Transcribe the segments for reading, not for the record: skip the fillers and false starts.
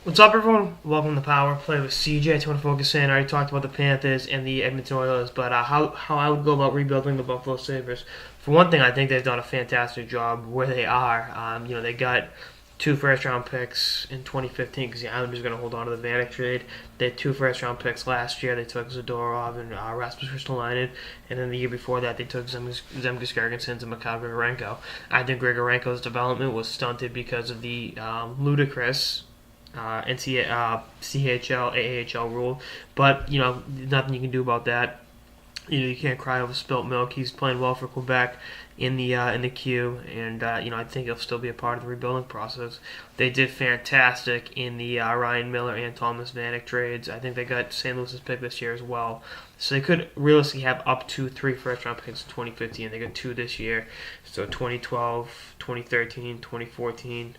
What's up, everyone? Welcome to Power Play with CJ. I just want to focus in. I already talked about the Panthers and the Edmonton Oilers, but how I would go about rebuilding the Buffalo Sabres. For one thing, I think they've done a fantastic job where they are. They got two first-round picks in 2015 because the Islanders are going to hold on to the Vanek trade. They had two first-round picks last year. They took Zadorov and Rasmus Ristolainen, and then the year before that, they took Zemgus Girgensons and Mikhail Grigorenko. I think Grigorenko's development was stunted because of the ludicrous CHL, AHL rule. But, nothing you can do about that. You can't cry over spilt milk. He's playing well for Quebec in the queue, and I think he'll still be a part of the rebuilding process. They did fantastic in the Ryan Miller and Thomas Vanek trades. I think they got St. Louis's pick this year as well. So they could realistically have up to 3 first-round picks in 2015. They got 2 this year. So 2012, 2013, 2014.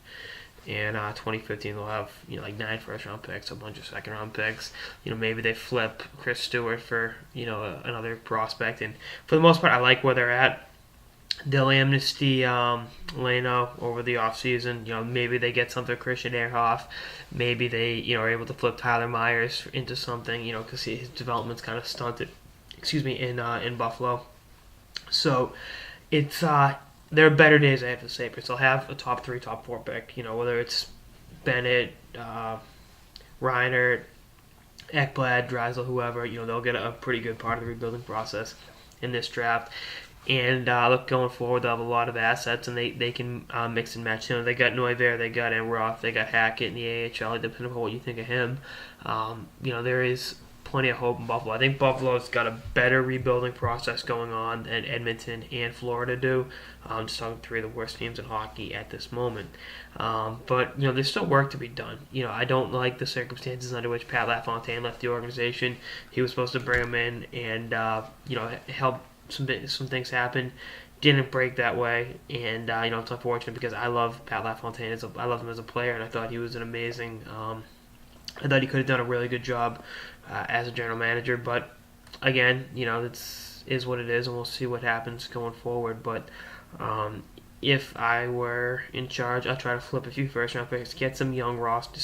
And 2015 they'll have like 9 first-round picks, a bunch of second-round picks. Maybe they flip Chris Stewart for another prospect. And for the most part, I like where they're at. They'll amnesty Leno over the offseason. Maybe they get something Christian Ehrhoff. Maybe they are able to flip Tyler Myers into something. Because his development's kind of stunted. In Buffalo. So it's there are better days ahead for the Sabres. They'll have a top 3, top 4 pick. Whether it's Bennett, Reinert, Ekblad, Drysdale, whoever. They'll get a pretty good part of the rebuilding process in this draft. And look, going forward, they'll have a lot of assets, and they can mix and match. They got Neuver, they got Enroth, they got Hackett in the AHL. Depending on what you think of him, there is plenty of hope in Buffalo. I think Buffalo's got a better rebuilding process going on than Edmonton and Florida do. Just talking 3 of the worst teams in hockey at this moment. But there's still work to be done. I don't like the circumstances under which Pat LaFontaine left the organization. He was supposed to bring him in and help some things happen. Didn't break that way, and it's unfortunate because I love Pat LaFontaine. I love him as a player, and I thought he was an amazing. I thought he could have done a really good job as a general manager, but again, it's is what it is, and we'll see what happens going forward. But if I were in charge, I'd try to flip a few first-round picks, get some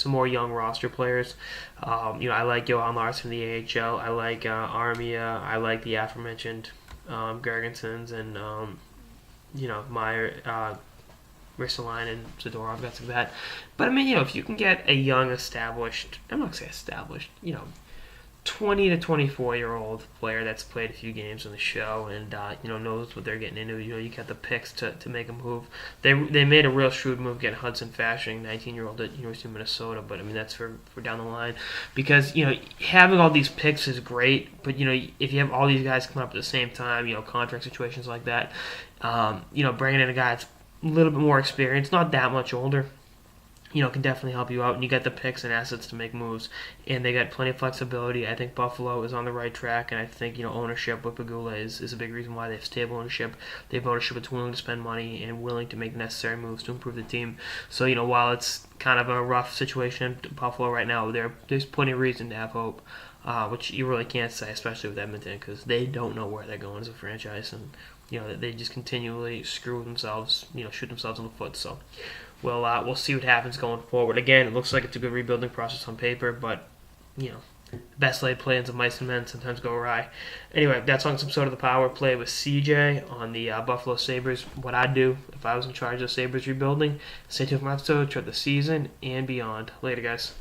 more young roster players. I like Johan Larsson in the AHL. I like Armia. I like the aforementioned Gergensons and Meyer. Ristolainen, Zadorov, guys like that. But if you can get a young, established, I'm not going to say established, 20 to 24-year-old player that's played a few games in the show and knows what they're getting into. You got the picks to make a move. They made a real shrewd move getting Hudson Fasching, 19-year-old at University of Minnesota. But that's for down the line, because having all these picks is great. But if you have all these guys coming up at the same time, contract situations like that, bringing in a guy that's a little bit more experience, not that much older, can definitely help you out. And you got the picks and assets to make moves, and they got plenty of flexibility. I think Buffalo is on the right track, and I think ownership with Pagula is a big reason why they have stable ownership. They have ownership that's willing to spend money and willing to make necessary moves to improve the team. So while it's kind of a rough situation in Buffalo right now, there's plenty of reason to have hope, which you really can't say, especially with Edmonton, because they don't know where they're going as a franchise, and they just continually screw themselves, shoot themselves in the foot. So we'll see what happens going forward. Again, it looks like it's a good rebuilding process on paper, but best laid plans of mice and men sometimes go awry. Anyway, that's on some sort of the Power Play with CJ on the Buffalo Sabres. What I'd do if I was in charge of Sabres rebuilding. Stay tuned for my episode throughout the season and beyond. Later, guys.